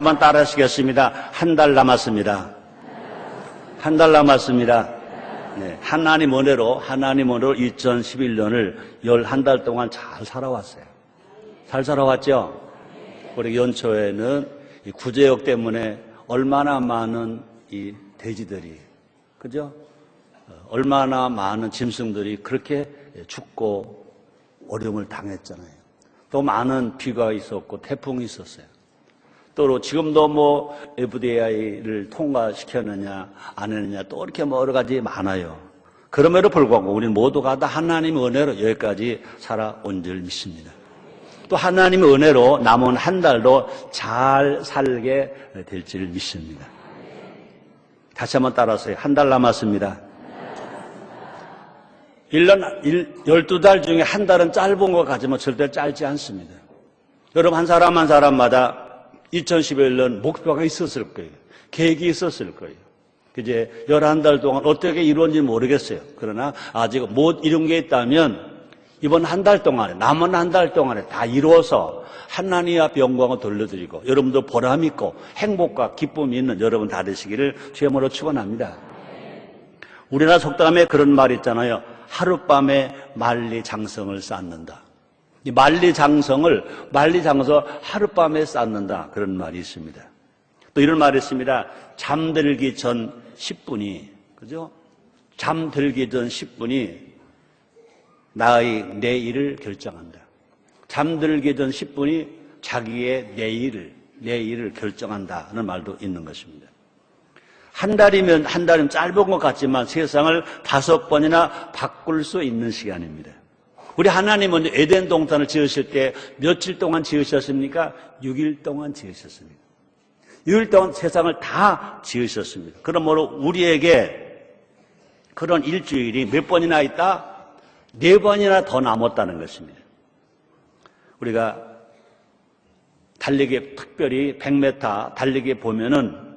한번 따라 하시겠습니다. 한 달 남았습니다. 한 달 남았습니다. 네, 하나님 은혜로 2011년을 11달 동안 잘 살아왔어요. 잘 살아왔죠? 우리 연초에는 이 구제역 때문에 얼마나 많은 이 돼지들이, 그죠? 얼마나 많은 짐승들이 그렇게 죽고 어려움을 당했잖아요. 또 많은 비가 있었고 태풍이 있었어요. 또 지금도 뭐 FDI를 통과시켰느냐 안 했느냐 또 이렇게 뭐 여러 가지 많아요. 그럼에도 불구하고 우리는 모두가 다 하나님의 은혜로 여기까지 살아온 줄 믿습니다. 또 하나님의 은혜로 남은 한 달도 잘 살게 될 줄 믿습니다. 다시 한번 따라서요. 한 달 남았습니다. 1년 12달 중에 한 달은 짧은 것 같지만 절대 짧지 않습니다. 여러분 한 사람 한 사람마다 2011년 목표가 있었을 거예요. 계획이 있었을 거예요. 이제 11달 동안 어떻게 이루어진지 모르겠어요. 그러나 아직 못 이룬 게 있다면 이번 한 달 동안에, 남은 한 달 동안에 다 이루어서 하나님 앞 영광을 돌려드리고 여러분도 보람 있고 행복과 기쁨이 있는 여러분 다 되시기를 주의 이름으로 축원합니다. 우리나라 속담에 그런 말이 있잖아요. 하룻밤에 만리장성을 쌓는다. 이 만리장성 하룻밤에 쌓는다. 그런 말이 있습니다. 또 이런 말이 있습니다. 잠들기 전 10분이, 그죠? 잠들기 전 10분이 나의 내일을 결정한다. 잠들기 전 10분이 자기의 내일을 결정한다는 말도 있는 것입니다. 한 달이면 짧은 것 같지만 세상을 5번이나 바꿀 수 있는 시간입니다. 우리 하나님은 에덴 동산을 지으실 때 며칠 동안 지으셨습니까? 6일 동안 지으셨습니다. 6일 동안 세상을 다 지으셨습니다. 그러므로 우리에게 그런 일주일이 몇 번이나 있다? 4번이나 더 남았다는 것입니다. 우리가 달리기, 특별히 100m 달리기 보면은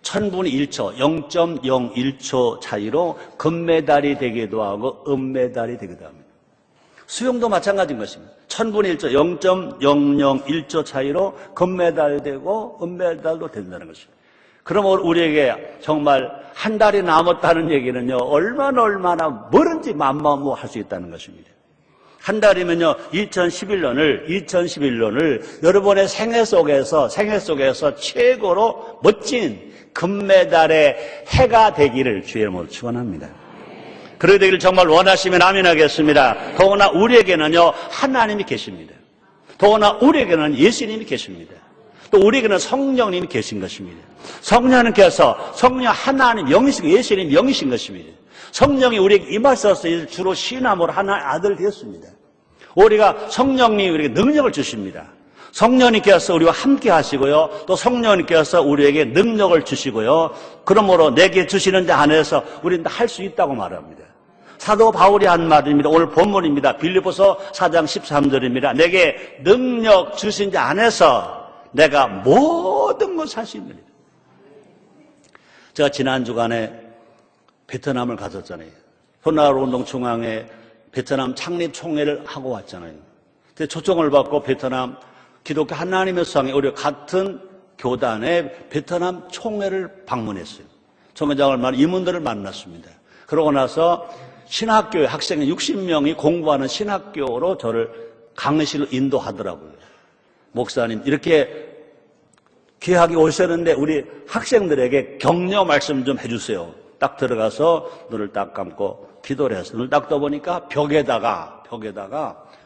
1000분의 1초, 0.01초 차이로 금메달이 되기도 하고 은메달이 되기도 합니다. 수영도 마찬가지인 것입니다. 1000분의 1초, 0.001초 차이로 금메달 되고 은메달도 된다는 것입니다. 그러면 우리에게 정말 한 달이 남았다는 얘기는요, 얼마나 멀은지 만무할 수 있다는 것입니다. 한 달이면요, 2011년을 여러분의 생애 속에서 최고로 멋진 금메달의 해가 되기를 주의 이름으로 축원합니다. 그러게 되기를 정말 원하시면 아멘 하겠습니다. 더구나 우리에게는요, 하나님이 계십니다. 더구나 우리에게는 예수님이 계십니다. 또 우리에게는 성령님이 계신 것입니다. 성령 하나님 영이신, 예수님 영이신 것입니다. 성령이 우리에게 임하셔서 주로 시인함으로 하나의 아들 되었습니다. 우리가 성령님이 우리에게 능력을 주십니다. 성령님께서 우리와 함께 하시고요. 또 성령님께서 우리에게 능력을 주시고요. 그러므로 내게 주시는 자 안에서 우리는 할 수 있다고 말합니다. 사도 바울이 한 말입니다. 오늘 본문입니다. 빌립보서 4장 13절입니다. 내게 능력 주신 자 안에서 내가 모든 것을 할 수 있느니라. 제가 지난 주간에 베트남을 갔었잖아요. 호나우운동 중앙에 베트남 창립 총회를 하고 왔잖아요. 초청을 받고 베트남 기독교 하나님의 수상에 우리 같은 교단의 베트남 총회를 방문했어요. 총회장을 만나 임원들을 만났습니다. 그러고 나서 신학교에 학생 60명이 공부하는 신학교로 저를 강의실로 인도하더라고요. 목사님 이렇게 귀하게 오셨는데 우리 학생들에게 격려 말씀 좀 해주세요. 딱 들어가서 눈을 딱 감고 기도를 했어요. 눈을 딱 떠보니까 벽에다가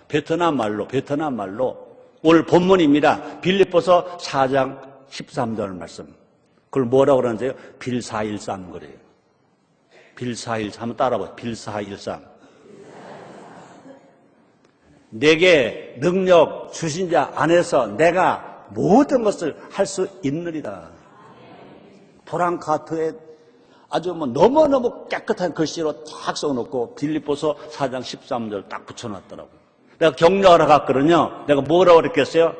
베트남 말로 오늘 본문입니다. 빌립보서 4장 13절 말씀. 그걸 뭐라고 그러는데요? 빌413 그래요. 빌413 한번 따라봐요. 빌413. 내게 능력 주신 자 안에서 내가 모든 것을 할 수 있느니라. 도랑카트에 아주 너무너무 깨끗한 글씨로 딱 써놓고 빌립보서 4장 13절 딱 붙여놨더라고요. 내가 격려하러 갔거든요. 내가 뭐라고 그랬겠어요?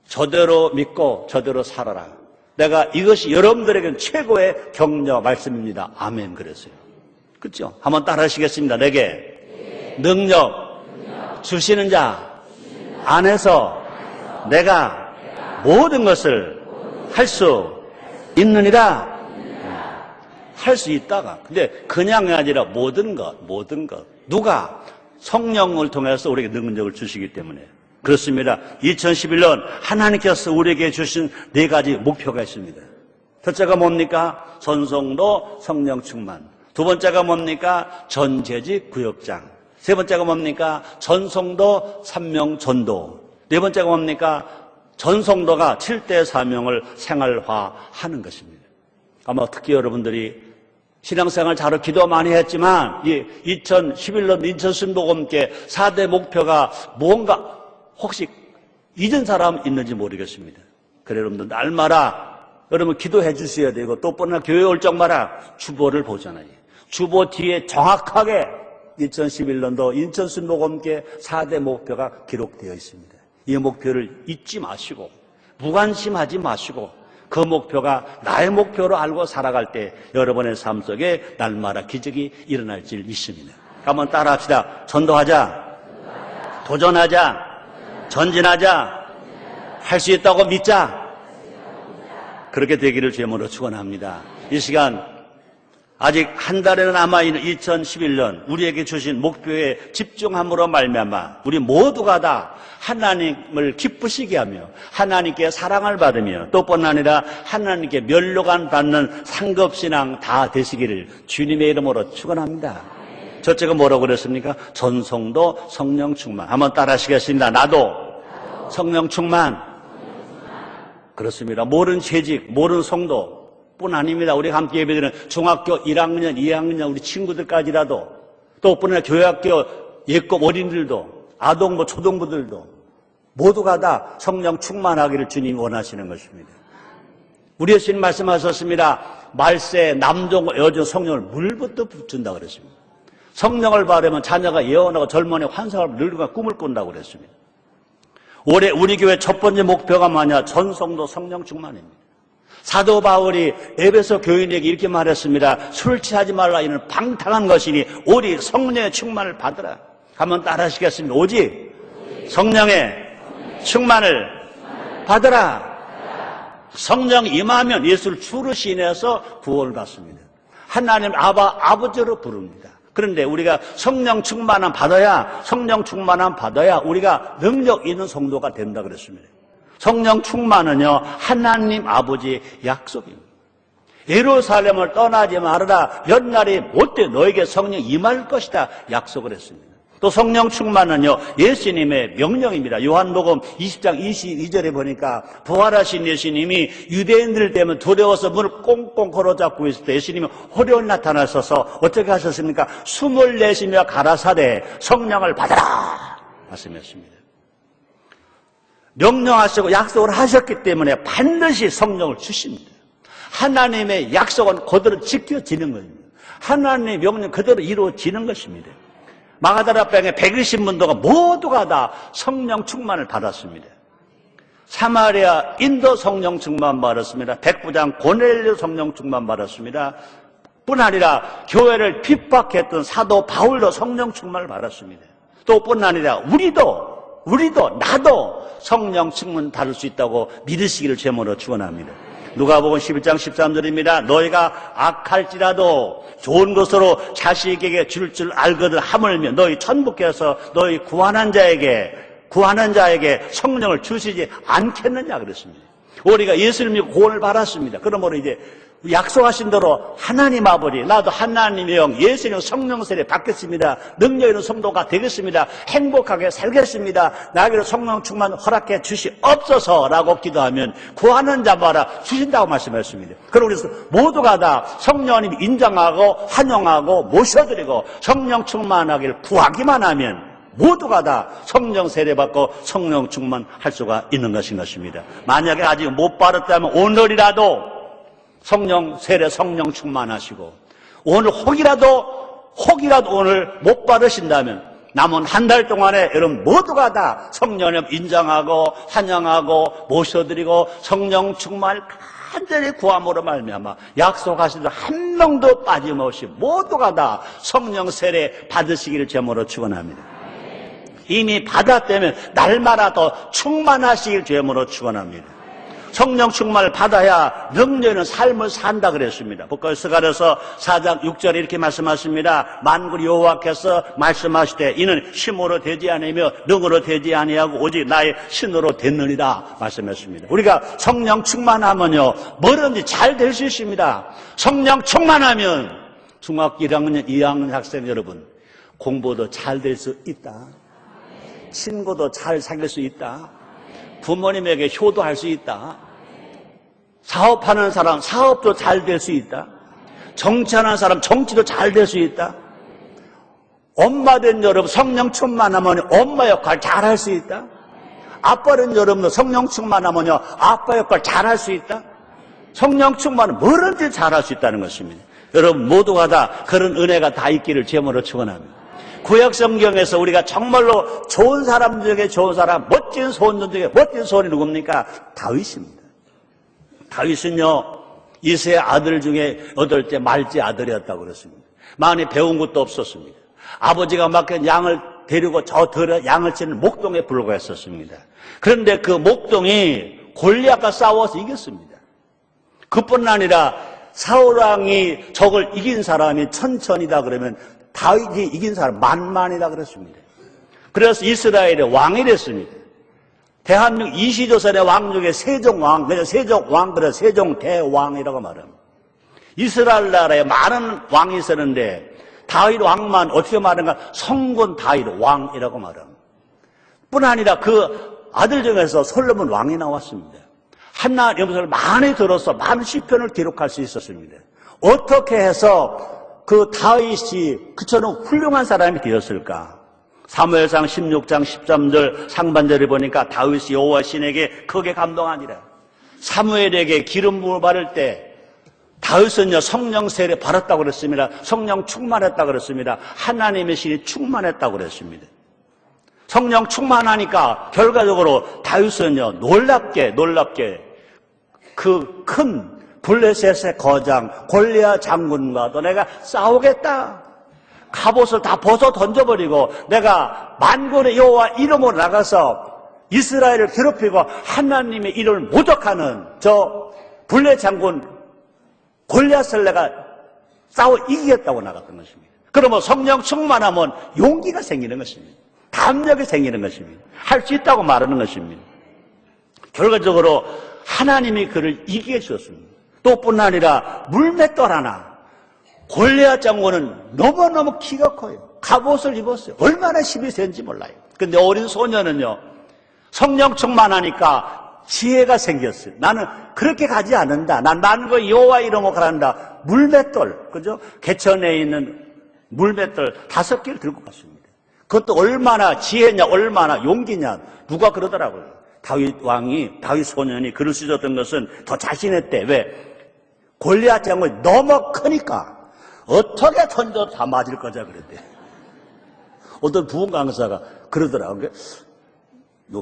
저대로 믿고 저대로 살아라. 내가 이것이 여러분들에게는 최고의 격려 말씀입니다. 아멘 그랬어요. 그렇죠? 한번 따라 하시겠습니다. 내게 능력 주시는 자 안에서 내가 모든 것을 할 수 있느니라. 할 수 있다가. 근데 그냥이 아니라 모든 것. 누가? 성령을 통해서 우리에게 능력을 주시기 때문에. 그렇습니다. 2011년 하나님께서 우리에게 주신 4가지 목표가 있습니다. 첫째가 뭡니까? 전성도 성령 충만. 두 번째가 뭡니까? 전재직 구역장. 세 번째가 뭡니까? 전성도 삼명 전도. 네 번째가 뭡니까? 전성도가 7대 사명을 생활화하는 것입니다. 아마 특히 여러분들이 신앙생활 잘하고 기도 많이 했지만 2011년 인천순복음교회 4대 목표가 뭔가 혹시 잊은 사람 있는지 모르겠습니다. 그래 여러분들 날마다 여러분 기도해 주셔야 되고 또 뻔한 교회 올 적마다 주보를 보잖아요. 주보 뒤에 정확하게 2011년도 인천순복음교회 4대 목표가 기록되어 있습니다. 이 목표를 잊지 마시고 무관심하지 마시고 그 목표가 나의 목표로 알고 살아갈 때 여러분의 삶 속에 날마다 기적이 일어날 줄 믿습니다. 한번 따라합시다. 전도하자, 도전하자, 전진하자, 할 수 있다고 믿자. 그렇게 되기를 주님으로 축원합니다. 이 시간 아직 한 달에는 남아있는 2011년 우리에게 주신 목표에 집중함으로 말미암아 우리 모두가 다 하나님을 기쁘시게 하며 하나님께 사랑을 받으며 또뿐 아니라 하나님께 면류관 받는 상급신앙 다 되시기를 주님의 이름으로 축원합니다. 첫째가 뭐라고 그랬습니까? 전성도 성령 충만. 한번 따라 하시겠습니다. 나도 성령 충만. 그렇습니다. 모든 재직, 모든 성도 뿐 아닙니다. 우리가 함께 예배드리는 중학교 1학년, 2학년 우리 친구들까지라도 또 뿐 아니라 교회학교 예급 어린이들도 아동부, 초등부들도 모두가 다 성령 충만하기를 주님이 원하시는 것입니다. 우리 예수님 말씀하셨습니다. 말세, 남종, 여종 성령을 물부터 붙인다 그랬습니다. 성령을 바르면 자녀가 예언하고 젊은이 환상을 늙어가 꿈을 꾼다고 그랬습니다. 올해 우리 교회 첫 번째 목표가 뭐냐? 전성도 성령 충만입니다. 사도 바울이 에베소 교인에게 이렇게 말했습니다. 술 취하지 말라. 이는 방탕한 것이니 오직 성령의 충만을 받으라. 한번 따라 하시겠습니다. 오직 성령의 충만을 받으라. 성령 임하면 예수를 주로 시인해서 구원을 받습니다. 하나님 아버지로 부릅니다. 그런데 우리가 성령 충만함 받아야 우리가 능력 있는 성도가 된다 그랬습니다. 성령 충만은요 하나님 아버지의 약속입니다. 예루살렘을 떠나지 말아라. 몇 날이 못돼 너에게 성령 임할 것이다 약속을 했습니다. 또 성령 충만은요 예수님의 명령입니다. 요한복음 20장 22절에 보니까 부활하신 예수님이 유대인들 때문에 두려워서 문을 꽁꽁 걸어잡고 있을 때 예수님이 호련히 나타나셔서 어떻게 하셨습니까? 숨을 내쉬며 가라사대 성령을 받아라 말씀했습니다. 명령하시고 약속을 하셨기 때문에 반드시 성령을 주십니다. 하나님의 약속은 그대로 지켜지는 것입니다. 하나님의 명령 그대로 이루어지는 것입니다. 마가다라 병에 120문도가 모두가 다 성령 충만을 받았습니다. 사마리아 인도 성령 충만 받았습니다. 백부장 고넬료 성령 충만 받았습니다. 뿐 아니라 교회를 핍박했던 사도 바울도 성령 충만을 받았습니다. 또 뿐 아니라 우리도 나도 성령 충만 받을 수 있다고 믿으시기를 제모로 축원합니다. 누가복음 11장 13절입니다. 너희가 악할지라도 좋은 것으로 자식에게 줄 알거든 하물며 너희 천부께서 너희 구하는 자에게 성령을 주시지 않겠느냐 그랬습니다. 우리가 예수를 믿고 구원을 받았습니다. 그러므로 이제 약속하신 대로 하나님 아버지, 나도 하나님의 영, 예수님 성령 세례 받겠습니다. 능력 있는 성도가 되겠습니다. 행복하게 살겠습니다. 나에게로 성령 충만 허락해 주시옵소서라고 기도하면 구하는 자마다 주신다고 말씀했습니다. 그러고 모두가 다 성령님이 인정하고 환영하고 모셔드리고 성령 충만하기를 구하기만 하면 모두가 다 성령 세례받고 성령 충만할 수가 있는 것입니다. 만약에 아직 못 받았다면 오늘이라도 성령 세례, 성령 충만하시고 오늘 혹이라도 오늘 못 받으신다면 남은 한 달 동안에 여러분 모두가 다 성령을 인정하고 환영하고 모셔드리고 성령 충만을 간절히 구함으로 말미암아 약속하신 대로 한 명도 빠짐없이 모두가 다 성령 세례 받으시기를 제모로 축원합니다. 이미 받았다면 날마다 더 충만하시길 제모로 축원합니다. 성령 충만을 받아야 능력 있는 삶을 산다 그랬습니다. 스가랴서 4장 6절에 이렇게 말씀하십니다. 만군 여호와께서 말씀하시되 이는 힘으로 되지 아니며 능으로 되지 아니하고 오직 나의 신으로 됐느니라 말씀했습니다. 우리가 성령 충만하면요 뭐든지 잘 될 수 있습니다. 성령 충만하면 중학교 1학년, 2학년 학생 여러분 공부도 잘 될 수 있다. 친구도 잘 사귈 수 있다. 부모님에게 효도할 수 있다. 사업하는 사람 사업도 잘 될 수 있다. 정치하는 사람 정치도 잘 될 수 있다. 엄마 된 여러분 성령 충만하면 엄마 역할 잘할 수 있다. 아빠 된 여러분도 성령 충만하면요 아빠 역할 잘할 수 있다. 성령 충만은 뭐든지 잘할 수 있다는 것입니다. 여러분 모두가 다 그런 은혜가 다 있기를 제모로 축원합니다. 구약성경에서 우리가 정말로 좋은 사람 중에 좋은 사람, 멋진 소년 중에 멋진 소원이 누굽니까? 다윗입니다. 다윗은요 이세 아들 중에 8째 말째 아들이었다고 그랬습니다. 많이 배운 것도 없었습니다. 아버지가 맡긴 양을 데리고 저 들어 양을 치는 목동에 불과했었습니다. 그런데 그 목동이 골리앗과 싸워서 이겼습니다. 그뿐 아니라 사울왕이 적을 이긴 사람이 천천이다 그러면 다윗이 이긴 사람 만만이다 그랬습니다. 그래서 이스라엘의 왕이 됐습니다. 대한민국 이시조선의 왕 중에 세종왕, 그래서 세종왕, 그래서 세종대왕이라고 말합니다. 이스라엘 나라에 많은 왕이 있었는데 다윗 왕만 어떻게 말하는가? 성군 다윗 왕이라고 말합니다. 뿐 아니라 그 아들 중에서 솔로몬 왕이 나왔습니다. 하나님의 음성을 많이 들어서 많은 시편을 기록할 수 있었습니다. 어떻게 해서 그 다윗이 그처럼 훌륭한 사람이 되었을까? 사무엘상 16장 13절 상반절을 보니까 다윗이 여호와 신에게 크게 감동하니라. 사무엘에게 기름 부음을 받을 때 다윗은요 성령 세례 받았다고 그랬습니다. 성령 충만했다고 그랬습니다. 하나님의 신이 충만했다고 그랬습니다. 성령 충만하니까 결과적으로 다윗은요 놀랍게 그 큰 블레셋의 거장 골리앗 장군과도 내가 싸우겠다. 갑옷을 다 벗어 던져버리고 내가 만군의 여호와 이름으로 나가서 이스라엘을 괴롭히고 하나님의 이름을 모독하는 저 블레셋 장군 골리앗을 내가 싸워 이기겠다고 나갔던 것입니다. 그러면 성령 충만하면 용기가 생기는 것입니다. 담력이 생기는 것입니다. 할 수 있다고 말하는 것입니다. 결과적으로 하나님이 그를 이기게 주었습니다. 또 뿐 아니라 물맷돌 하나. 골리앗 장군은 너무너무 키가 커요. 갑옷을 입었어요. 얼마나 힘이 센지 몰라요. 근데 어린 소년은요 성령 충만하니까 지혜가 생겼어요. 나는 그렇게 가지 않는다. 난 만군의 여호와 이름으로 가란다. 물맷돌, 그죠? 개천에 있는 물맷돌 5개를 들고 갔습니다. 그것도 얼마나 지혜냐, 얼마나 용기냐. 누가 그러더라고요. 다윗 소년이 글을 쓰셨던 것은 더 자신했대. 왜? 골리앗 장군이 너무 크니까 어떻게 던져도 다 맞을 거자 그랬대. 어떤 부흥 강사가 그러더라고요.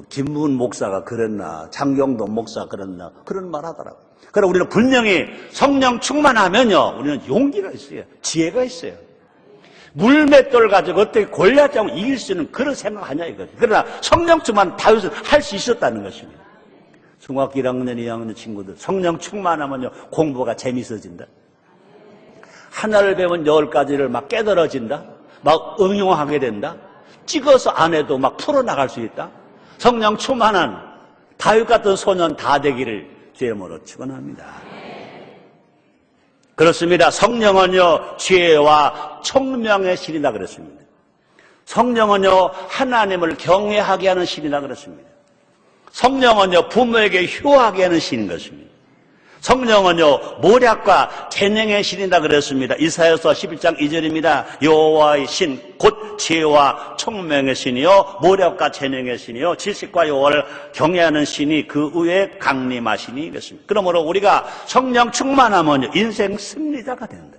김문 목사가 그랬나, 장경돈 목사가 그랬나, 그런 말 하더라고요. 그러나 우리는 분명히 성령 충만하면요, 우리는 용기가 있어요. 지혜가 있어요. 물맷돌 가지고 어떻게 골리앗 장군을 이길 수 있는 그런 생각하냐 이거죠. 그러나 성령 충만 다윗은 할 수 있었다는 것입니다. 중학교 1학년, 2학년 친구들 성령 충만하면요 공부가 재밌어진다. 하나를 배우면 10가지를 막 깨달아진다. 막 응용하게 된다. 찍어서 안 해도 막 풀어나갈 수 있다. 성령 충만한 다윗 같은 소년 다 되기를 주의 이름으로 축원합니다. 그렇습니다. 성령은요 지혜와 총명의 신이다 그랬습니다. 성령은요 하나님을 경외하게 하는 신이다 그랬습니다. 성령은요 부모에게 효하게 하는 신인 것입니다. 성령은요 모략과 재능의 신이다 그랬습니다. 이사야서 11장 2절입니다. 여호와의 신 곧 지혜와 총명의 신이요 모략과 재능의 신이요 지식과 여호와를 경외하는 신이 그 위에 강림하시니 그랬습니다. 그러므로 우리가 성령 충만하면요 인생 승리자가 된다.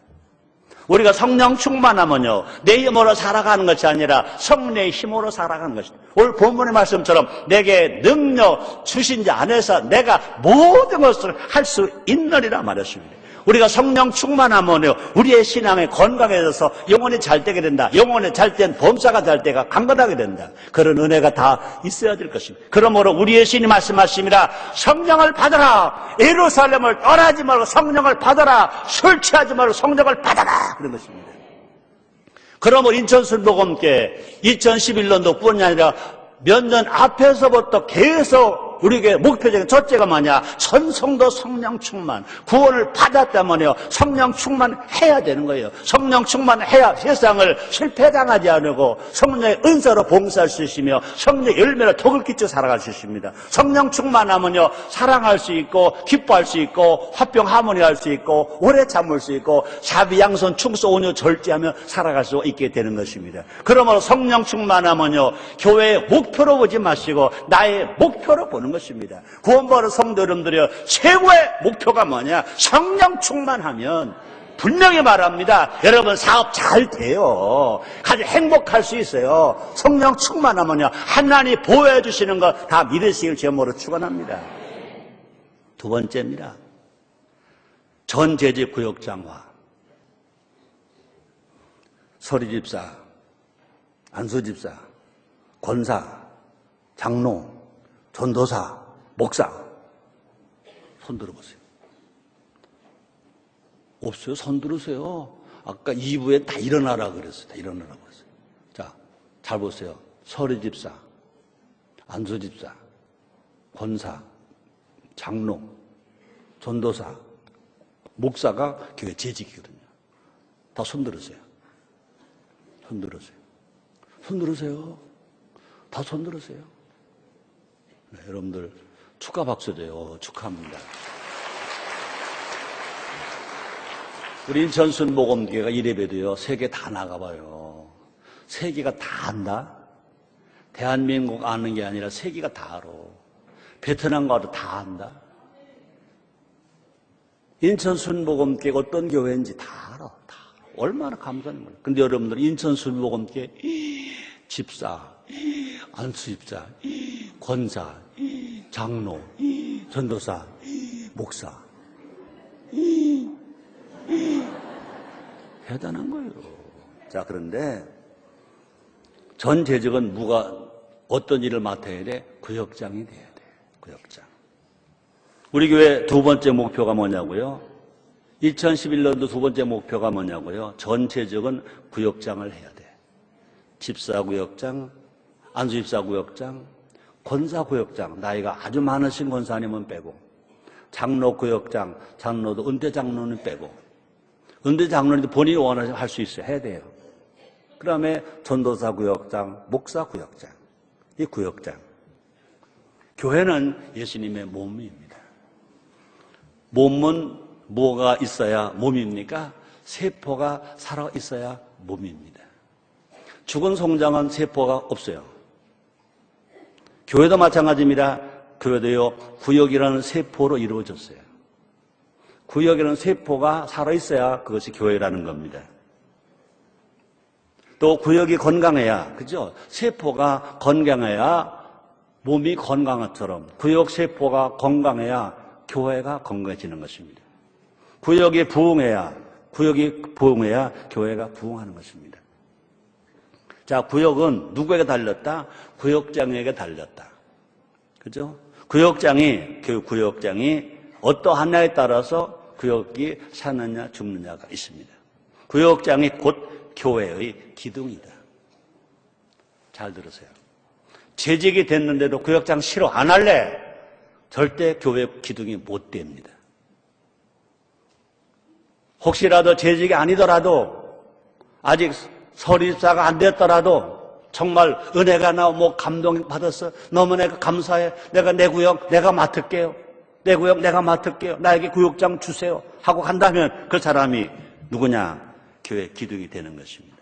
우리가 성령 충만하면요 내 힘으로 살아가는 것이 아니라 성령의 힘으로 살아가는 것이다. 오늘 본문의 말씀처럼 내게 능력 주신 자 안에서 내가 모든 것을 할 수 있느니라 말했습니다. 우리가 성령 충만하면요, 우리의 신앙이 건강해져서 영혼이 잘 되게 된다. 영혼이 잘 된 범사가 잘 되가 강건하게 된다. 그런 은혜가 다 있어야 될 것입니다. 그러므로 우리의 신이 말씀하십니다. 성령을 받아라. 예루살렘을 떠나지 말고 성령을 받아라. 술 취하지 말고 성령을 받아라. 그런 것입니다. 그러므로 인천순복음교회 2011년도뿐이 아니라 몇 년 앞에서부터 계속 우리에게 목표적인 첫째가 뭐냐? 전성도 성령 충만. 구원을 받았다면요, 성령 충만해야 되는 거예요. 성령 충만해야 세상을 실패당하지 않고 성령의 은사로 봉사할 수 있으며 성령의 열매로 덕을 끼쳐 살아갈 수 있습니다. 성령 충만하면요, 사랑할 수 있고 기뻐할 수 있고 화평 하모니할 수 있고 오래 참을 수 있고 자비 양선 충소 온유 절제하며 살아갈 수 있게 되는 것입니다. 그러므로 성령 충만하면요, 교회의 목표로 보지 마시고 나의 목표로 보는 것입니다. 구원받은 성도 여러분들이요, 최고의 목표가 뭐냐? 성령 충만하면 분명히 말합니다. 여러분 사업 잘 돼요. 아주 행복할 수 있어요. 성령 충만하면요, 하나님이 보호해 주시는 거 다 믿으시길 제목으로 축원합니다. 두 번째입니다. 전재직 구역장화. 서리집사, 안수집사, 권사, 장로, 전도사, 목사. 손 들어보세요. 없어요? 손 들으세요. 아까 2부에 다 일어나라 그랬어요. 다 일어나라고 그랬어요. 자, 잘 보세요. 서리집사, 안수집사, 권사, 장로, 전도사, 목사가 교회 재직이거든요. 다 손 들으세요. 손 들으세요. 손 들으세요. 다 손 들으세요. 네, 여러분들 축하 박수 줘요. 축하합니다. 우리 인천순복음교회가 이래봬도요, 세계 다 나가봐요. 세계가 다 안다? 대한민국 아는 게 아니라 세계가 다 알아. 베트남 가도 다 안다? 인천순복음교회가 어떤 교회인지 다 알아. 다 알아. 얼마나 감사한 거예요. 근데 여러분들 인천순복음교회 집사, 안수집사, 권사, 장로, 전도사, 목사. 대단한 거예요. 자, 그런데 전 재직은 어떤 일을 맡아야 돼? 구역장이 돼야 돼. 구역장. 우리 교회 두 번째 목표가 뭐냐고요? 2011년도 두 번째 목표가 뭐냐고요? 전 재직은 구역장을 해야 돼. 집사구역장, 안수집사구역장, 권사구역장, 나이가 아주 많으신 권사님은 빼고, 장로구역장, 장로도 은퇴 장로는 빼고, 은퇴 장로님도 본인이 원하시면 할 수 있어요. 해야 돼요. 그 다음에 전도사구역장, 목사구역장, 이 구역장. 교회는 예수님의 몸입니다. 몸은 뭐가 있어야 몸입니까? 세포가 살아 있어야 몸입니다. 죽은 송장은 세포가 없어요. 교회도 마찬가지입니다. 교회도요, 구역이라는 세포로 이루어졌어요. 구역이라는 세포가 살아있어야 그것이 교회라는 겁니다. 또 구역이 건강해야, 그죠? 세포가 건강해야 몸이 건강한 것처럼 구역 세포가 건강해야 교회가 건강해지는 것입니다. 구역이 부흥해야 교회가 부흥하는 것입니다. 자, 구역은 누구에게 달렸다? 구역장에게 달렸다. 그죠? 구역장이 어떠하냐에 따라서 구역이 사느냐 죽느냐가 있습니다. 구역장이 곧 교회의 기둥이다. 잘 들으세요. 재직이 됐는데도 구역장 싫어 안 할래? 절대 교회 기둥이 못 됩니다. 혹시라도 재직이 아니더라도 아직 서리사가 안 됐더라도 정말 은혜가 나오고 감동 받았어. 너무 내가 감사해. 내가 내 구역 내가 맡을게요. 내 구역 내가 맡을게요. 나에게 구역장 주세요. 하고 간다면 그 사람이 누구냐? 교회 기둥이 되는 것입니다.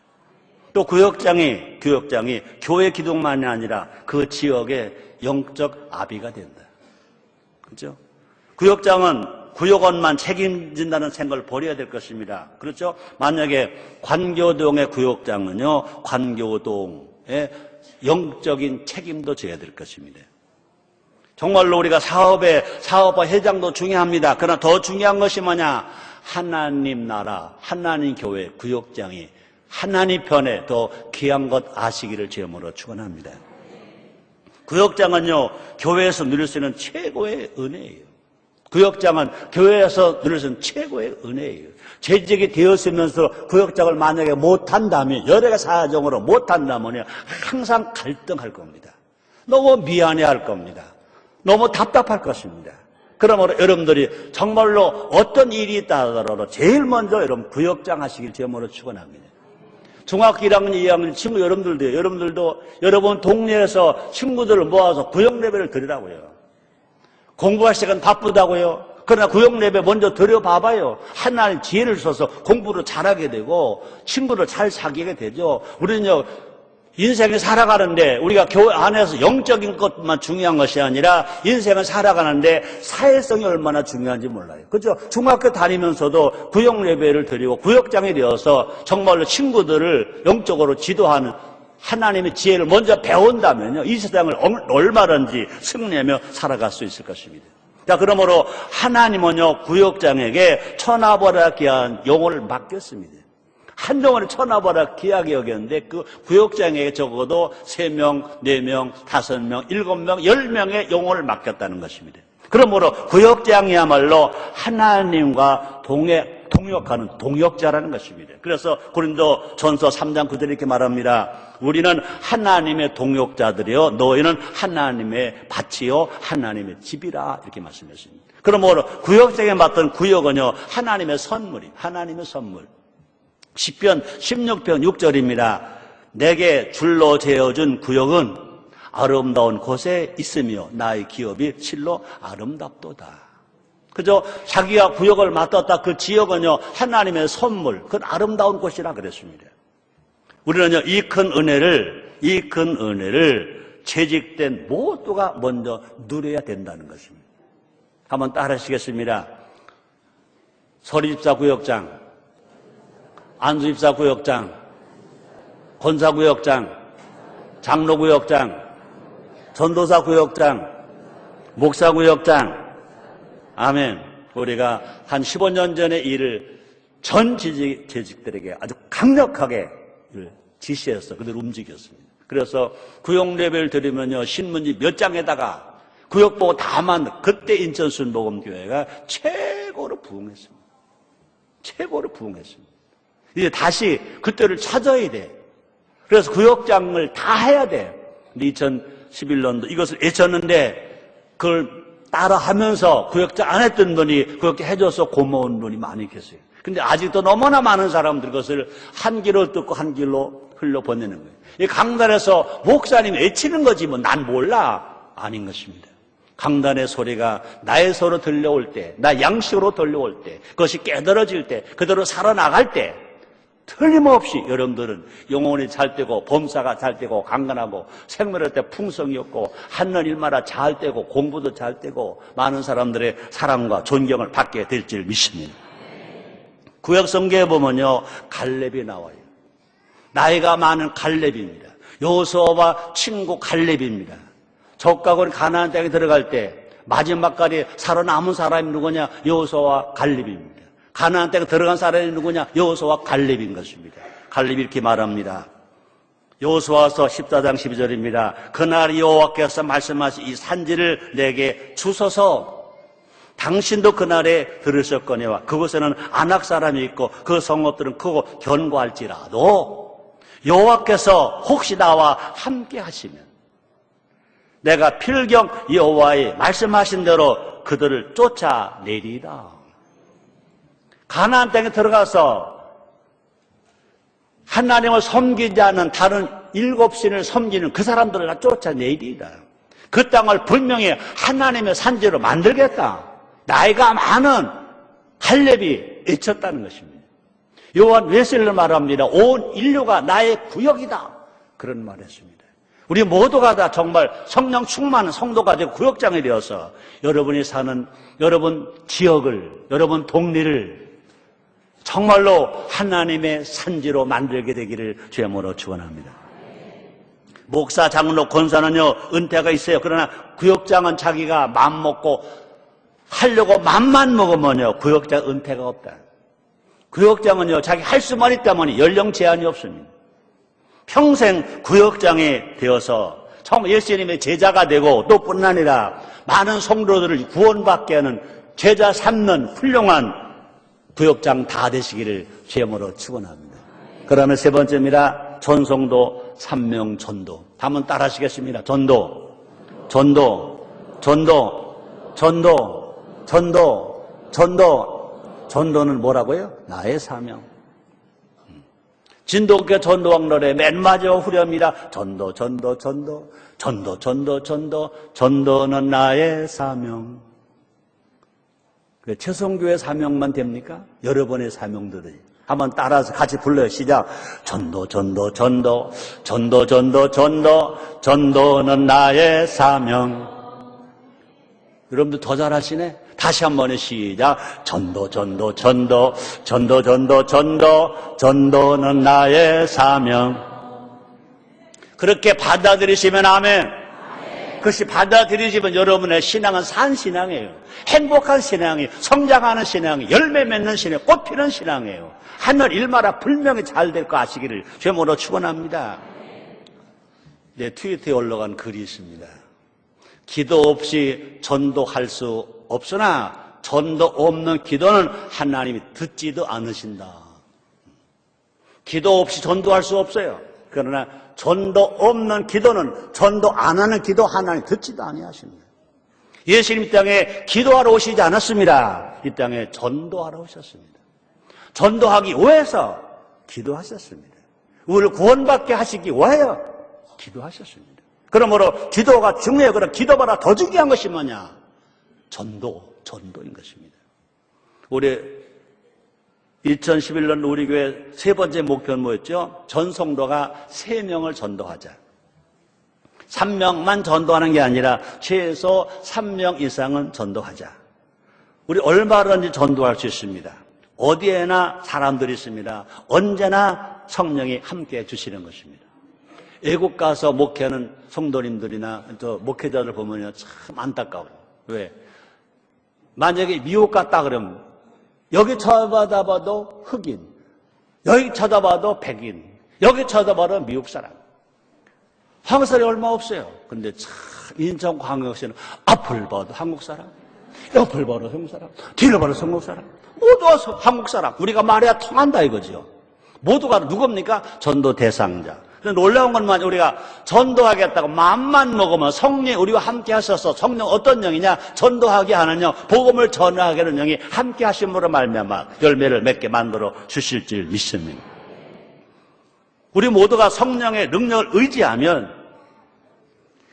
또 구역장이 교회 기둥만이 아니라 그 지역의 영적 아비가 된다. 그렇죠? 구역장은 구역원만 책임진다는 생각을 버려야 될 것입니다. 그렇죠? 만약에 관교동의 구역장은요, 관교동의 영적인 책임도 져야 될 것입니다. 정말로 우리가 사업화 회장도 중요합니다. 그러나 더 중요한 것이 뭐냐? 하나님 나라, 하나님 교회, 구역장이 하나님 편에 더 귀한 것 아시기를 주님으로 축원합니다. 구역장은요, 교회에서 누릴 수 있는 최고의 은혜예요. 구역장은 교회에서 누릴 수 있는 최고의 은혜예요. 재직이 되었으면서 구역장을 만약에 못한다면, 여러 가지 사정으로 못한다면 항상 갈등할 겁니다. 너무 미안해할 겁니다. 너무 답답할 것입니다. 그러므로 여러분들이 정말로 어떤 일이 있다 하더라도 제일 먼저 여러분 구역장 하시길 제목으로 축원합니다. 중학교 1학년, 2학년 친구 여러분들도 여러분 동네에서 친구들을 모아서 구역 예배를 드리라고요. 공부할 시간 바쁘다고요. 그러나 구역 예배 먼저 드려봐봐요. 하나님 지혜를 써서 공부를 잘하게 되고 친구를 잘 사귀게 되죠. 우리는요, 인생을 살아가는데 우리가 교회 안에서 영적인 것만 중요한 것이 아니라 인생을 살아가는데 사회성이 얼마나 중요한지 몰라요. 그렇죠? 중학교 다니면서도 구역 예배를 드리고 구역장이 되어서 정말로 친구들을 영적으로 지도하는 하나님의 지혜를 먼저 배운다면요, 이 세상을 얼마든지 승리하며 살아갈 수 있을 것입니다. 자, 그러므로 하나님은요, 구역장에게 천하보다 귀한 영혼을 맡겼습니다. 한동안에 천하보다 귀하게 여겼는데 그 구역장에게 적어도 3명, 4명, 5명, 7명, 10명의 영혼을 맡겼다는 것입니다. 그러므로 구역장이야말로 하나님과 동역하는 동역자라는 것입니다. 그래서 고린도 전서 3장 9절에 이렇게 말합니다. 우리는 하나님의 동역자들이요, 너희는 하나님의 밭이요, 하나님의 집이라, 이렇게 말씀하십니다. 그러므로 구역장에 맡은 구역은요, 하나님의 선물이, 하나님의 선물. 시편 16편 6절입니다. 내게 줄로 재어준 구역은 아름다운 곳에 있으며 나의 기업이 실로 아름답도다. 그저 자기가 구역을 맡았다 그 지역은요, 하나님의 선물, 그건 아름다운 곳이라 그랬습니다. 우리는요, 이 큰 은혜를 재직된 모두가 먼저 누려야 된다는 것입니다. 한번 따라 하시겠습니다. 서리집사 구역장, 안수집사 구역장, 권사구역장, 장로구역장, 전도사 구역장, 목사구역장. 아멘. 우리가 한 15년 전에 일을 전 재직들에게 아주 강력하게 지시해서 그들 움직였습니다. 그래서 구역 예배를 드리면요, 신문지 몇 장에다가 구역 보고 다만 그때 인천 순복음교회가 최고로 부흥했습니다. 최고로 부흥했습니다. 이제 다시 그때를 찾아야 돼. 그래서 구역장을 다 해야 돼. 2011년도 이것을 외쳤는데 그걸 따라 하면서 구역장 안 했던 분이 구역장 해줘서 고마운 분이 많이 계세요. 근데 아직도 너무나 많은 사람들이 그것을 한 길로 듣고 한 길로 흘려보내는 거예요. 이 강단에서 목사님 외치는 거지 뭐 난 몰라. 아닌 것입니다. 강단의 소리가 나의 소로 들려올 때, 나 양식으로 들려올 때, 그것이 깨달아질 때, 그대로 살아나갈 때 틀림없이 여러분들은 영혼이 잘 되고 범사가 잘 되고 강건하고 생명할 때 풍성이 없고 하는 일마다 잘 되고 공부도 잘 되고 많은 사람들의 사랑과 존경을 받게 될 줄 믿습니다. 구약 성경에 보면요, 갈렙이 나와요. 나이가 많은 갈렙입니다. 여호수아와 친구 갈렙입니다. 적각은 가나안 땅에 들어갈 때 마지막까지 살아남은 사람이 누구냐? 여호수아와 갈렙입니다. 가나안 땅에 들어간 사람이 누구냐? 여호수아와 갈렙인 것입니다. 갈렙이 이렇게 말합니다. 여호수아서 14장 12절입니다. 그날 여호와께서 말씀하신 이 산지를 내게 주소서. 당신도 그날에 들으셨거니와 그곳에는 안악 사람이 있고 그 성읍들은 크고 견고할지라도 여호와께서 혹시 나와 함께 하시면 내가 필경 여호와의 말씀하신 대로 그들을 쫓아내리라. 가나안 땅에 들어가서 하나님을 섬기지 않는 다른 7신을 섬기는 그 사람들을 다 쫓아내리라. 그 땅을 분명히 하나님의 산지로 만들겠다. 나이가 많은 갈렙이 외쳤다는 것입니다. 요한 웨슬리를 말합니다. 온 인류가 나의 구역이다. 그런 말을 했습니다. 우리 모두가 다 정말 성령 충만한 성도가 되고 구역장이 되어서 여러분이 사는 여러분 지역을, 여러분 동네를 정말로 하나님의 산지로 만들게 되기를 주의 이름으로 축원합니다. 목사, 장로, 권사는요 은퇴가 있어요. 그러나 구역장은 자기가 마음 먹고 하려고 맘만 먹으면요 구역장 은퇴가 없다. 구역장은요, 자기 할 수만 있다면 연령 제한이 없습니다. 평생 구역장이 되어서 예수님의 제자가 되고 또 뿐 아니라 많은 성도들을 구원받게 하는 제자 삼는 훌륭한 구역장 다 되시기를 주님으로 축원합니다. 그러면 세 번째입니다. 전성도, 삼명, 전도. 한번 따라 하시겠습니다. 전도, 전도, 전도, 전도, 전도, 전도. 전도는 뭐라고요? 나의 사명. 진도교 전도왕론의 맨 마지막 후렴이라 전도, 전도, 전도, 전도, 전도, 전도, 전도는 나의 사명. 최성교의 사명만 됩니까? 여러분의 사명들이. 한번 따라서 같이 불러요. 시작. 전도, 전도, 전도, 전도, 전도, 전도, 전도는 나의 사명. 여러분들 더 잘하시네? 다시 한 번에 시작. 전도, 전도, 전도, 전도, 전도, 전도, 전도는 나의 사명. 그렇게 받아들이시면 아멘. 그것이 받아들이시면 여러분의 신앙은 산 신앙이에요. 행복한 신앙이, 성장하는 신앙이, 열매 맺는 신앙, 꽃 피는 신앙이에요. 하늘 일마다 분명히 잘 될 거 아시기를 주님으로 축원합니다. 내 트위터에 올라간 글이 있습니다. 기도 없이 전도할 수 없으나 전도 없는 기도는 하나님이 듣지도 않으신다. 기도 없이 전도할 수 없어요. 그러나 전도 없는 기도는 전도 안 하는 기도 하나님 듣지도 아니하십니다. 예수님 이 땅에 기도하러 오시지 않았습니다. 이 땅에 전도하러 오셨습니다. 전도하기 위해서 기도하셨습니다. 우리를 구원받게 하시기 위하여 기도하셨습니다. 그러므로 기도가 중요해요. 그럼 기도보다 더 중요한 것이 뭐냐? 전도인 것입니다. 올해 2011년 우리 교회 세 번째 목표는 뭐였죠? 전 성도가 3명을 전도하자. 3명만 전도하는 게 아니라 최소 3명 이상은 전도하자. 우리 얼마든지 전도할 수 있습니다. 어디에나 사람들이 있습니다. 언제나 성령이 함께해 주시는 것입니다. 외국 가서 목회하는 성도님들이나 또 목회자들 보면 참 안타까워요. 왜? 만약에 미국 갔다 그러면 여기 쳐다봐도 흑인, 여기 쳐다봐도 백인, 여기 쳐다봐도 미국 사람. 한국 사람이 얼마 없어요. 근데 참 인천광역시는 앞을 봐도 한국 사람, 옆을 봐도 한국 사람, 뒤를 봐도 한국 사람, 모두 와서 한국 사람. 우리가 말해야 통한다 이거죠. 모두가 누굽니까? 전도 대상자. 놀라운 건 뭐냐? 우리가 전도하겠다고 마음만 먹으면 성령이 우리와 함께 하셔서 성령 어떤 영이냐? 전도하게 하는 영, 복음을 전하게 하는 영이 함께 하심으로 말미암아 열매를 맺게 만들어 주실 줄 믿습니다. 우리 모두가 성령의 능력을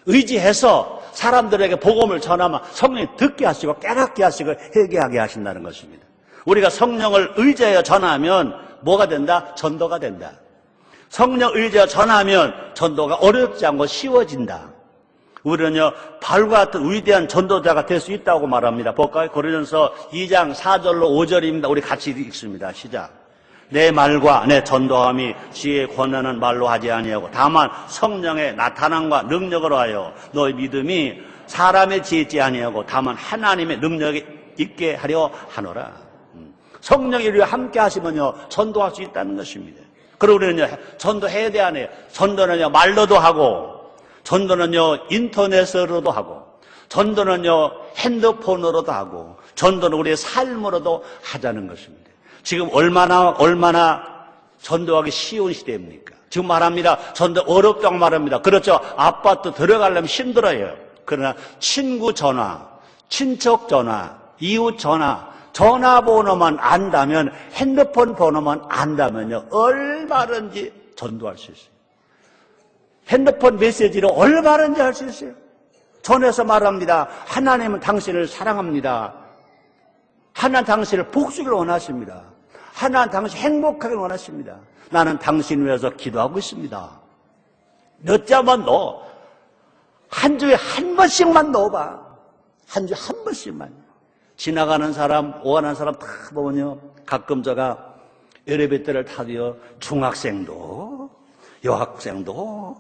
의지해서 사람들에게 복음을 전하면 성령이 듣게 하시고 깨닫게 하시고 회개하게 하신다는 것입니다. 우리가 성령을 의지하여 전하면 뭐가 된다? 전도가 된다. 성령 의지하여 전하면 전도가 어렵지 않고 쉬워진다. 우리는요, 바울과 같은 위대한 전도자가 될 수 있다고 말합니다. 볼까요? 고린도전서 2장 4절로 5절입니다. 우리 같이 읽습니다. 시작. 내 말과 내 전도함이 지혜의 권하는 말로 하지 아니하고 다만 성령의 나타남과 능력으로 하여 너의 믿음이 사람의 지혜 있지 아니하고 다만 하나님의 능력이 있게 하려 하노라. 성령이 우리와 함께 하시면요, 전도할 수 있다는 것입니다. 그리고 우리는요, 전도해야 돼, 안 해요? 전도는요, 말로도 하고, 전도는요, 인터넷으로도 하고, 전도는요, 핸드폰으로도 하고, 전도는 우리의 삶으로도 하자는 것입니다. 지금 얼마나 전도하기 쉬운 시대입니까? 지금 말합니다. 전도 어렵다고 말합니다. 그렇죠. 아파트 들어가려면 힘들어요. 그러나 친구 전화, 친척 전화, 이웃 전화번호만 안다면, 핸드폰 번호만 안다면요, 얼마든지 전도할 수 있어요. 핸드폰 메시지로 얼마든지 할 수 있어요. 전에서 말합니다. 하나님은 당신을 사랑합니다. 하나님 당신을 복수를 원하십니다. 하나님 당신 행복하게 원하십니다. 나는 당신 위해서 기도하고 있습니다. 몇 자만 넣어. 한 주에 한 번씩만 넣어봐. 한 주에 한 번씩만. 지나가는 사람, 오가는 사람 다 보면요, 가끔 제가 엘리베이터를 타도요, 중학생도, 여학생도,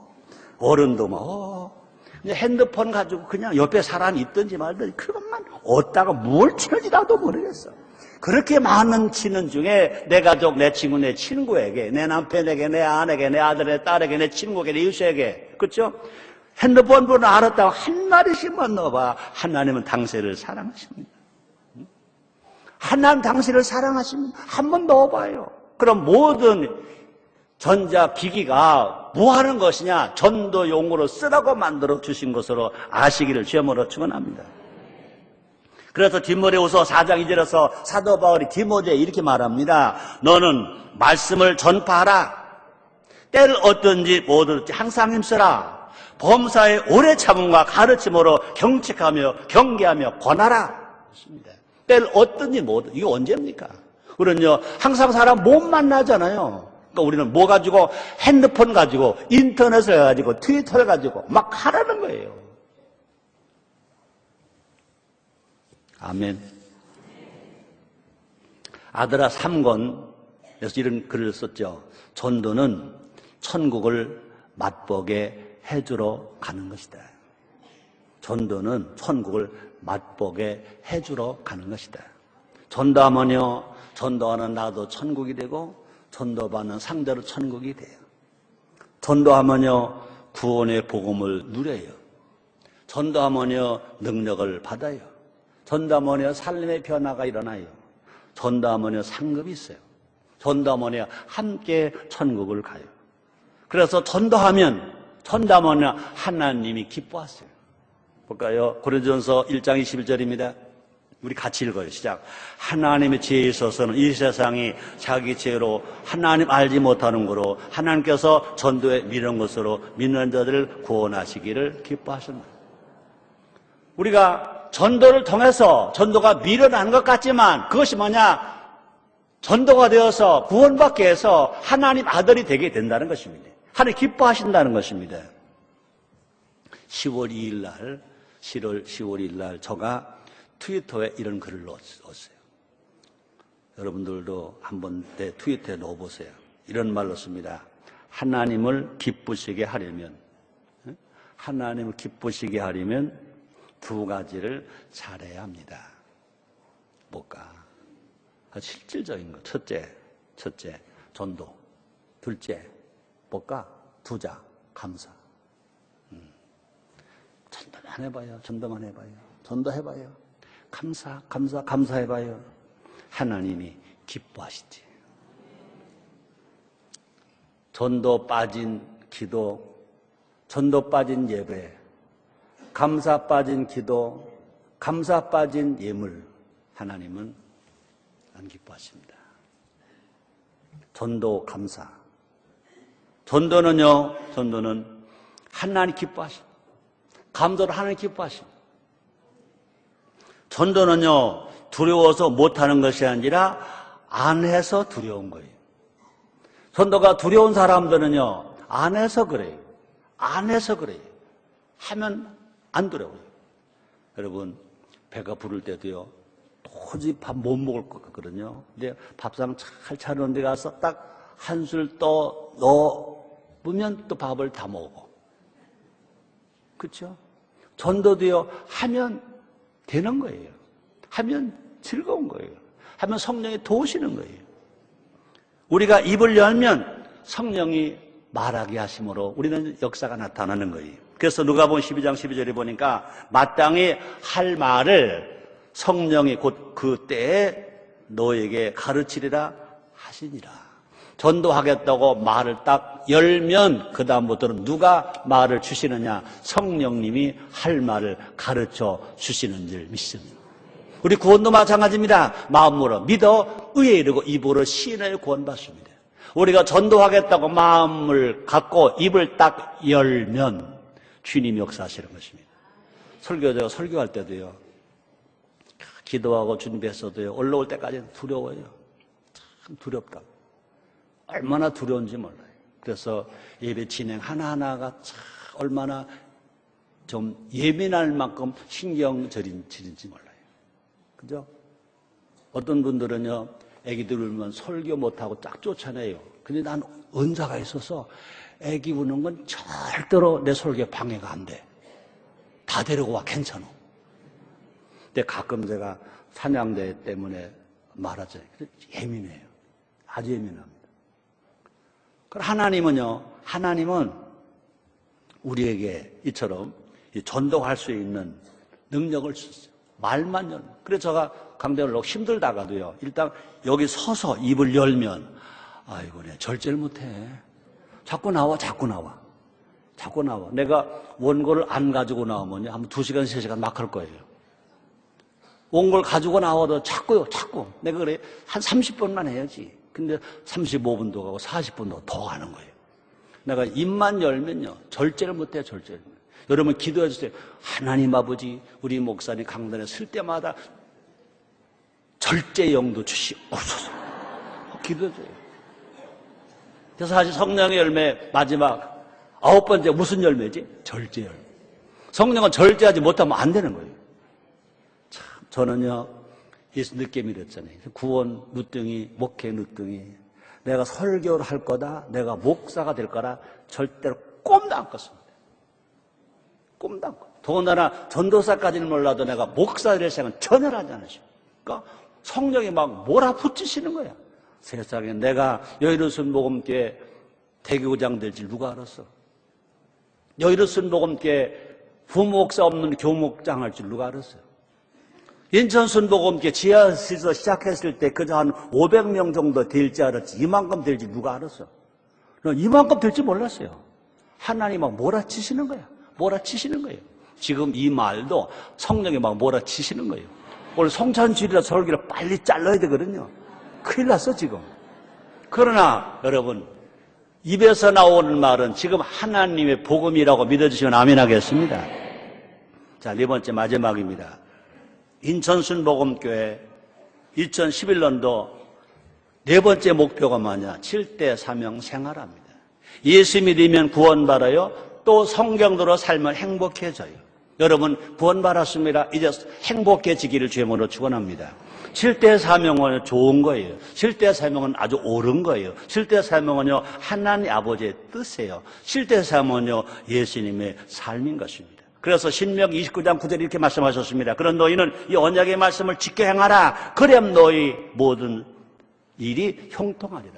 어른도 핸드폰 가지고 그냥 옆에 사람이 있든지 말든지 그것만 얻다가 뭘 치는지 나도 모르겠어. 그렇게 많은 친언 중에 내 가족, 내 친구, 내 친구에게, 내 남편에게, 내 아내에게, 내 아들에게, 딸에게, 내 친구에게, 내 이웃에게, 그렇죠? 핸드폰 번호 알았다고 한 마디씩만 넣어봐. 하나님은 당신을 사랑하십니다. 하나님 당신을 사랑하십니다. 한번 넣어봐요. 그럼 모든 전자기기가 뭐 하는 것이냐? 전도용으로 쓰라고 만들어 주신 것으로 아시기를 주여으로 축원합니다. 그래서 디모데후서 4장 2절에서 사도 바울이 디모데에 이렇게 말합니다. 너는 말씀을 전파하라. 때를 어떤지 모든지 항상 힘쓰라. 범사의 오래 참음과 가르침으로 경책하며 경계하며 권하라. 그렇습니다. 때를 어떤지 모든 이게 언제입니까? 우리는요 항상 사람 못 만나잖아요. 그러니까 우리는 뭐 가지고 핸드폰 가지고 인터넷을 가지고 트위터를 가지고 막 하라는 거예요. 아멘. 아드라 3권에서 이런 글을 썼죠. 전도는 천국을 맛보게 해주러 가는 것이다. 전도는 천국을 맛보게 해주러 가는 것이다. 전도하면요, 전도하는 나도 천국이 되고 전도받는 상대로 천국이 돼요. 전도하면요, 구원의 복음을 누려요. 전도하면요, 능력을 받아요. 전도하면요, 삶의 변화가 일어나요. 전도하면요, 상급이 있어요. 전도하면요, 함께 천국을 가요. 그래서 전도하면요, 하나님이 기뻐하세요. 볼까요? 고린도전서 1장 21절입니다. 우리 같이 읽어요. 시작. 하나님의 지혜에 있어서는 이 세상이 자기 지혜로 하나님 알지 못하는 거로 하나님께서 전도에 미는 것으로 믿는 자들을 구원하시기를 기뻐하셨나. 우리가 전도를 통해서 전도가 미련한 것 같지만 그것이 뭐냐? 전도가 되어서 구원받게 해서 하나님 아들이 되게 된다는 것입니다. 하나님 기뻐하신다는 것입니다. 10월 2일 날 제가 트위터에 이런 글을 넣었어요. 여러분들도 한번 내 트위터에 넣어보세요. 이런 말로 씁니다. 하나님을 기쁘시게 하려면 두 가지를 잘해야 합니다. 뭘까? 실질적인 거. 첫째, 전도. 둘째, 뭘까? 두자, 감사. 전도만 해봐요. 전도해봐요. 감사해봐요. 하나님이 기뻐하시지. 전도 빠진 기도, 전도 빠진 예배, 감사 빠진 기도, 감사 빠진 예물, 하나님은 안 기뻐하십니다. 전도 감사. 전도는 하나님 기뻐하십니다. 감사를 하나님 기뻐하십니다. 전도는요, 두려워서 못하는 것이 아니라 안 해서 두려운 거예요. 전도가 두려운 사람들은요, 안 해서 그래요. 하면 안 두려워요. 여러분, 배가 부를 때도요, 도저히 밥 못 먹을 것 같거든요. 근데 밥상 잘 차리는 데 가서 딱 한술 떠 넣으면 또 밥을 다 먹어. 그렇죠? 전도도요, 하면 되는 거예요. 하면 즐거운 거예요. 하면 성령이 도우시는 거예요. 우리가 입을 열면 성령이 말하게 하심으로 우리는 역사가 나타나는 거예요. 그래서 누가복음 12장 12절에 보니까 마땅히 할 말을 성령이 곧 그 때에 너에게 가르치리라 하시니라. 전도하겠다고 말을 딱 열면 그 다음부터는 누가 말을 주시느냐? 성령님이 할 말을 가르쳐 주시는 줄 믿습니다. 우리 구원도 마찬가지입니다. 마음으로 믿어 의에 이르고 입으로 시인하여 구원받습니다. 우리가 전도하겠다고 마음을 갖고 입을 딱 열면 주님이 역사하시는 것입니다. 설교자가 설교할 때도요, 기도하고 준비했어도요, 올라올 때까지는 두려워요. 참 두렵다. 얼마나 두려운지 몰라요. 그래서 예배 진행 하나하나가 참 얼마나 좀 예민할 만큼 신경질인지 몰라요. 그죠? 어떤 분들은요, 애기들 울면 설교 못하고 쫙 쫓아내요. 근데 난 은사가 있어서 애기 우는 건 절대로 내 설교에 방해가 안 돼. 다 데리고 와, 괜찮아. 근데 가끔 제가 찬양대 때문에 말하잖아요. 예민해요. 아주 예민합니다. 하나님은요, 하나님은 우리에게 이처럼 전도할 수 있는 능력을 주셨어요. 말만 열면. 그래서 제가 강대를 놓고 힘들다가도요, 일단 여기 서서 입을 열면, 아이고, 내 절제를 못해. 자꾸 나와. 내가 원고를 안 가지고 나오면요, 한 2시간, 3시간 막 할 거예요. 원고를 가지고 나와도 자꾸. 내가 그래, 한 30분만 해야지. 근데 35분도 가고 40분도 더 가는 거예요. 내가 입만 열면요, 절제를 못해요, 절제를. 여러분 기도해 주세요. 하나님 아버지, 우리 목사님 강단에 쓸 때마다 절제 영도 주시옵소서. 기도해 줘요. 그래서 사실 성령의 열매 마지막 9번째 무슨 열매지? 절제 열매. 성령은 절제하지 못하면 안 되는 거예요. 참, 저는요, 예수 늦게 믿었잖아요. 구원 누뚱이, 목회 누뚱이. 내가 설교를 할 거다, 내가 목사가 될 거라 절대로 꿈도 안 꿨습니다. 꿈도 안 꿨어요. 더군다나 전도사까지는 몰라도 내가 목사 될 생각은 전혀 하지 않으셔. 그러니까 성령이 막 몰아붙이시는 거야. 세상에 내가 여의도 순복음교회 대교장 될 줄 누가 알았어? 여의도 순복음교회 부목사 없는 교목장 할 줄 누가 알았어요? 인천 순복음교회 지하실에서 시작했을 때 그저 한 500명 정도 될 줄 알았지 이만큼 될지 누가 알았어? 이만큼 될지 몰랐어요. 하나님 막 몰아치시는 거야. 몰아치시는 거예요. 지금 이 말도 성령이 막 몰아치시는 거예요. 오늘 성찬주일이라 설교를 빨리 잘라야 되거든요. 큰일 났어 지금. 그러나 여러분 입에서 나오는 말은 지금 하나님의 복음이라고 믿어주시면 아멘 하겠습니다. 자, 4번째 마지막입니다. 인천순복음교회 2011년도 4번째 목표가 뭐냐? 7대 사명 생활합니다. 예수 믿으면 구원받아요. 또 성경대로 살면 행복해져요. 여러분 구원받았습니다. 이제 행복해지기를 주님으로 축원합니다. 7대 사명은 좋은 거예요. 7대 사명은 아주 옳은 거예요. 7대 사명은요 하나님 아버지의 뜻이에요. 7대 사명은요 예수님의 삶인 것입니다. 그래서 신명기 29장 9절에 이렇게 말씀하셨습니다. 그런 너희는 이 언약의 말씀을 지켜 행하라. 그럼 너희 모든 일이 형통하리라.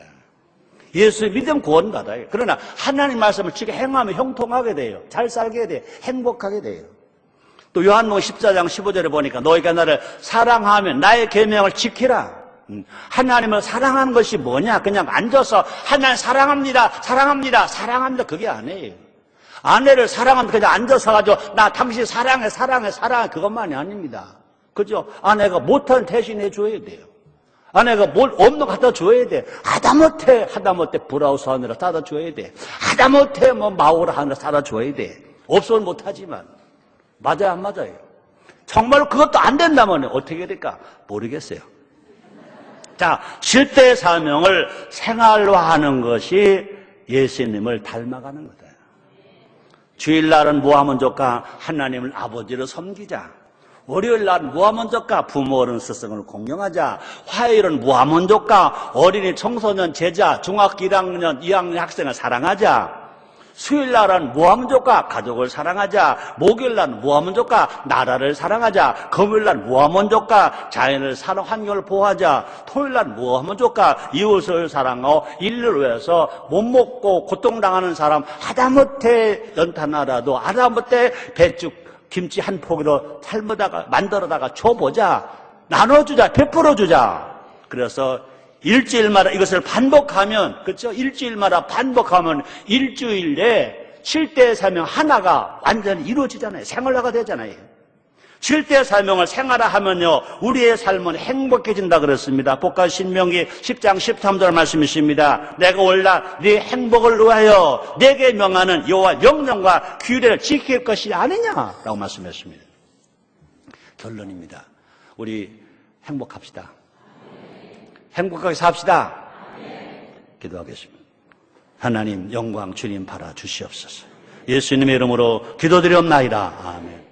예수 믿으면 구원받아요. 그러나 하나님 말씀을 지켜 행하면 형통하게 돼요. 잘 살게 돼요. 행복하게 돼요. 또 요한복음 14장 15절에 보니까 너희가 나를 사랑하면 나의 계명을 지키라. 하나님을 사랑하는 것이 뭐냐? 그냥 앉아서 하나님 사랑합니다 그게 아니에요. 아내를 사랑하면 그냥 앉아서 가지고 나 당신 사랑해 그것만이 아닙니다. 그죠? 아내가 못한 대신해 줘야 돼요. 아내가 뭘 없는 거 갖다 줘야 돼. 하다못해 브라우스 하느라 사다 줘야 돼. 하다못해 마오라 하느라 사다 줘야 돼. 없으면 못하지만 맞아요 안 맞아요? 정말 그것도 안 된다면 어떻게 될까? 모르겠어요. 자, 7대 사명을 생활화하는 것이 예수님을 닮아가는 거다. 주일날은 뭐 하면 좋을까? 하나님을 아버지로 섬기자. 월요일날은 뭐 하면 좋을까? 부모 어른 스승을 공경하자. 화요일은 뭐 하면 좋을까? 어린이 청소년 제자 중학교 1학년 2학년 학생을 사랑하자. 수요일날은 뭐 하면 좋을까? 가족을 사랑하자. 목요일날은 뭐 하면 좋을까? 나라를 사랑하자. 금요일날은 뭐 하면 좋을까? 자연을 환경을 보호하자. 토요일날은 뭐 하면 좋을까? 이웃을 사랑하고 인류를 위해서 못 먹고 고통당하는 사람 하다못해 연탄하라도 하다못해 배추 김치 한 포기로 만들어다가 줘보자. 나눠주자. 베풀어주자. 그래서 일주일마다 이것을 반복하면, 그렇죠? 일주일마다 반복하면 일주일 내에 7대 사명 하나가 완전히 이루어지잖아요. 생활화가 되잖아요. 7대 사명을 생활화하면요 우리의 삶은 행복해진다 그랬습니다. 복과 신명기 10장 13절 말씀이십니다. 내가 올라 네 행복을 위하여 내게 명하는 여호와 명령과 규례를 지킬 것이 아니냐라고 말씀했습니다. 결론입니다. 우리 행복합시다. 행복하게 삽시다. 기도하겠습니다. 하나님 영광 주님 받아 주시옵소서. 예수님의 이름으로 기도드리옵나이다. 아멘.